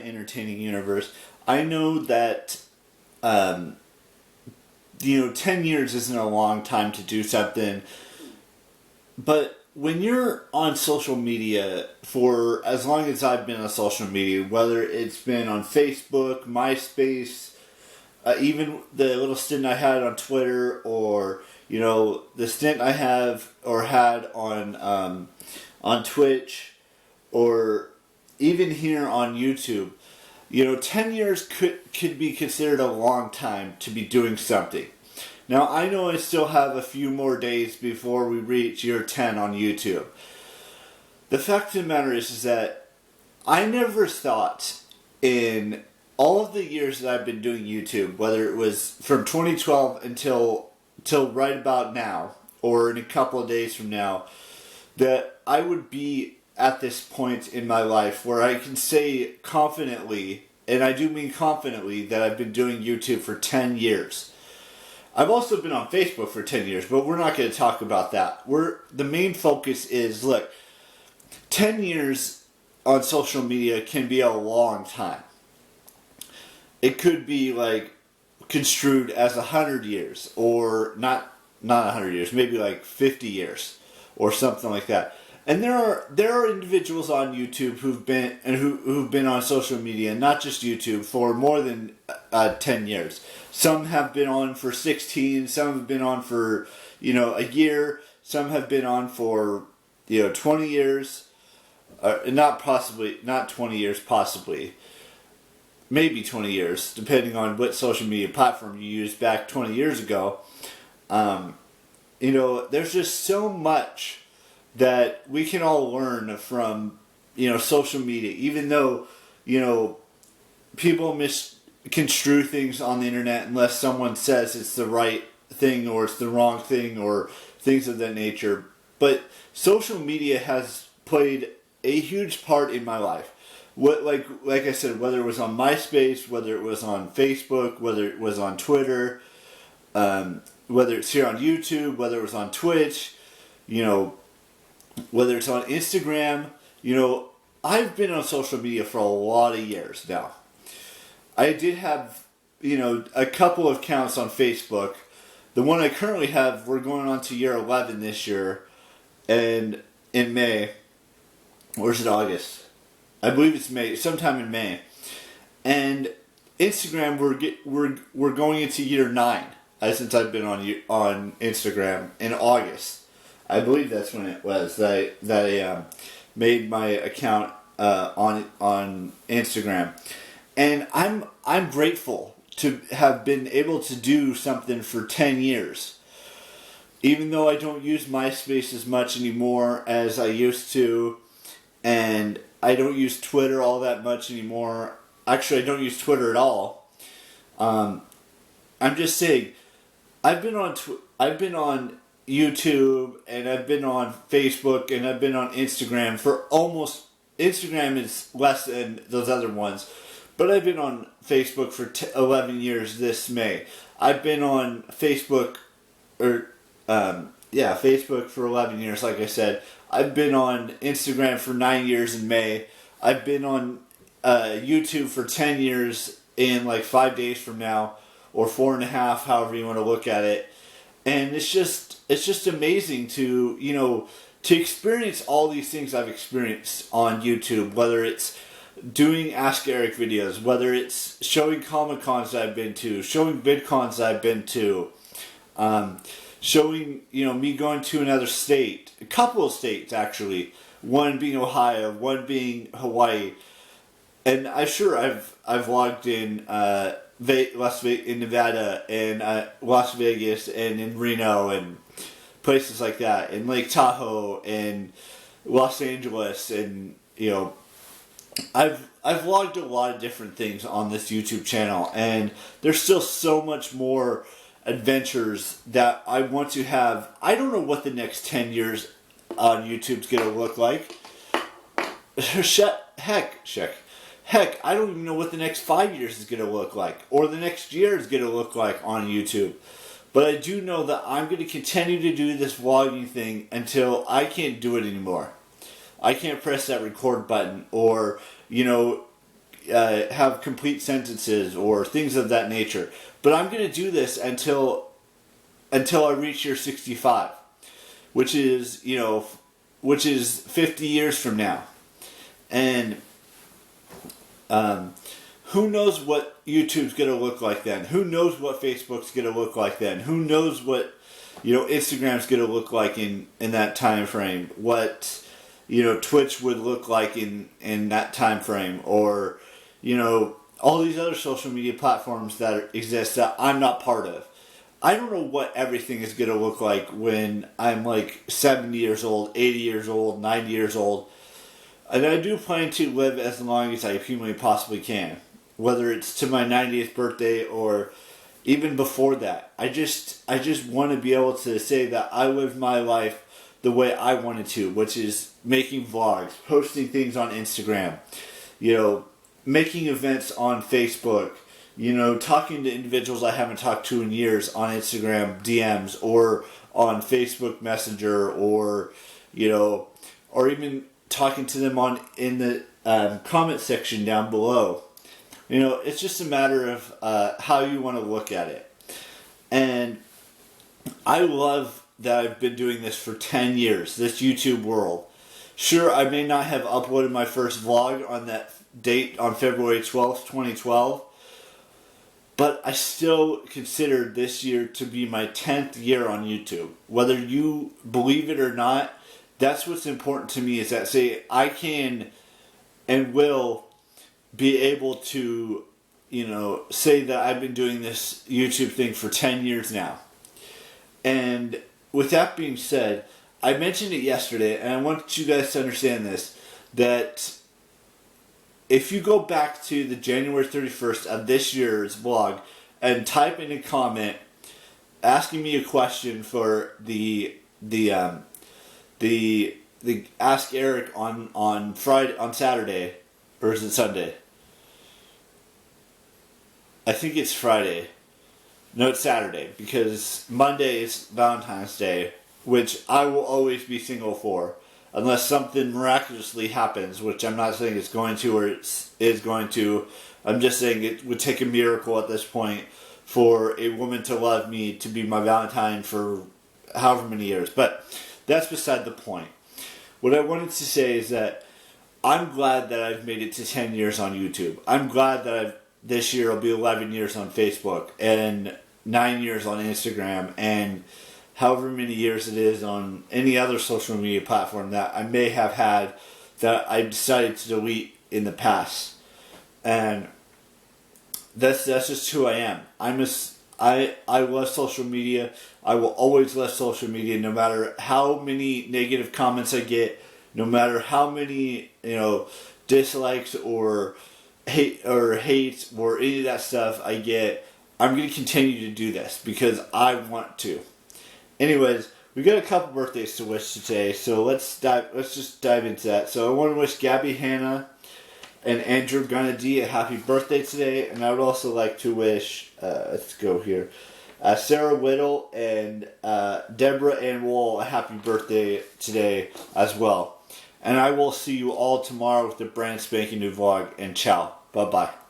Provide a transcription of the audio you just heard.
entertaining universe, I know that 10 years isn't a long time to do something, but when you're on social media for as long as I've been on social media, whether it's been on Facebook, MySpace, even the little stint I had on Twitter, or the stint I have or had on Twitch, or even here on YouTube, 10 years could be considered a long time to be doing something. Now, I know I still have a few more days before we reach year 10 on YouTube. The fact of the matter is that I never thought in all of the years that I've been doing YouTube, whether it was from 2012 until right about now, or in a couple of days from now, that I would be at this point in my life where I can say confidently, and I do mean confidently, that I've been doing YouTube for 10 years. I've also been on Facebook for 10 years, but we're not going to talk about that. The main focus is, look, 10 years on social media can be a long time. It could be like construed as 100 years, or not 100 years, maybe like 50 years, or something like that. And there are individuals on YouTube who've been on social media, not just YouTube, for more than 10 years. Some have been on for 16. Some have been on for a year. Some have been on for 20 years. Not 20 years, possibly. Maybe 20 years, depending on what social media platform you used back 20 years ago. There's just so much that we can all learn from, social media, even though, people misconstrue things on the internet unless someone says it's the right thing or it's the wrong thing or things of that nature. But social media has played a huge part in my life. Like I said, whether it was on MySpace, whether it was on Facebook, whether it was on Twitter, whether it's here on YouTube, whether it was on Twitch, whether it's on Instagram, I've been on social media for a lot of years now. I did have, a couple of accounts on Facebook. The one I currently have, we're going on to year 11 this year, and in May, or is it August? I believe it's May, sometime in May. And Instagram, we're going into year 9, since I've been on Instagram in August. I believe that's when it was that I made my account on Instagram, and I'm grateful to have been able to do something for 10 years. Even though I don't use MySpace as much anymore as I used to, and I don't use Twitter all that much anymore. Actually, I don't use Twitter at all. I'm just saying, I've been on YouTube, and I've been on Facebook, and I've been on Instagram for Instagram is less than those other ones, but I've been on Facebook for 11 years this May. I've been on Facebook, Facebook for 11 years, like I said. I've been on Instagram for 9 years in May. I've been on YouTube for 10 years in like 5 days from now, or 4.5, however you want to look at it. And it's just amazing to experience all these things I've experienced on YouTube, whether it's doing Ask Eric videos, whether it's showing Comic-Cons that I've been to, showing VidCons that I've been to, showing, me going to another state, a couple of states actually, one being Ohio, one being Hawaii, and I've logged in in Nevada, and Las Vegas, and in Reno, and places like that, and Lake Tahoe, and Los Angeles, and I've logged a lot of different things on this YouTube channel, and there's still so much more adventures that I want to have. I don't know what the next 10 years on YouTube's gonna look like. Heck, I don't even know what the next 5 years is going to look like, or the next year is going to look like on YouTube. But I do know that I'm going to continue to do this vlogging thing until I can't do it anymore. I can't press that record button, or, have complete sentences or things of that nature. But I'm going to do this until I reach year 65, which is 50 years from now. And who knows what YouTube's going to look like then? Who knows what Facebook's going to look like then? Who knows what Instagram's going to look like in that time frame? What Twitch would look like in that time frame, or all these other social media platforms that exist that I'm not part of. I don't know what everything is going to look like when I'm like 70 years old, 80 years old, 90 years old. And I do plan to live as long as I humanly possibly can. Whether it's to my 90th birthday or even before that. I just want to be able to say that I lived my life the way I wanted to, which is making vlogs, posting things on Instagram, making events on Facebook, talking to individuals I haven't talked to in years on Instagram DMs or on Facebook Messenger, or even talking to them in the comment section down below. It's just a matter of how you want to look at it. And I love that I've been doing this for 10 years, this YouTube world. Sure, I may not have uploaded my first vlog on that date on February 12th, 2012, but I still consider this year to be my 10th year on YouTube. Whether you believe it or not, that's what's important to me, is that I can and will be able to, say that I've been doing this YouTube thing for 10 years now. And with that being said, I mentioned it yesterday, and I want you guys to understand this, that if you go back to the January 31st of this year's vlog and type in a comment asking me a question for the Ask Eric on Saturday, or is it Sunday? I think it's Friday. No, it's Saturday, because Monday is Valentine's Day, which I will always be single for, unless something miraculously happens, which I'm not saying it's going to or it is going to. I'm just saying it would take a miracle at this point for a woman to love me to be my Valentine for however many years. But that's beside the point. What I wanted to say is that I'm glad that I've made it to 10 years on YouTube. I'm glad that this year will be 11 years on Facebook and 9 years on Instagram, and however many years it is on any other social media platform that I may have had that I decided to delete in the past. And that's just who I am. I love social media. I will always love social media, no matter how many negative comments I get, no matter how many dislikes or hate or any of that stuff I get. I'm going to continue to do this because I want to. Anyways, we got a couple birthdays to wish today, so let's just dive into that. So I want to wish Gabby Hannah and Andrew Gunady a happy birthday today, and I would also like to wish Sarah Whittle and Deborah Ann Wall a happy birthday today as well. And I will see you all tomorrow with the brand spanking new vlog, and ciao. Bye-bye.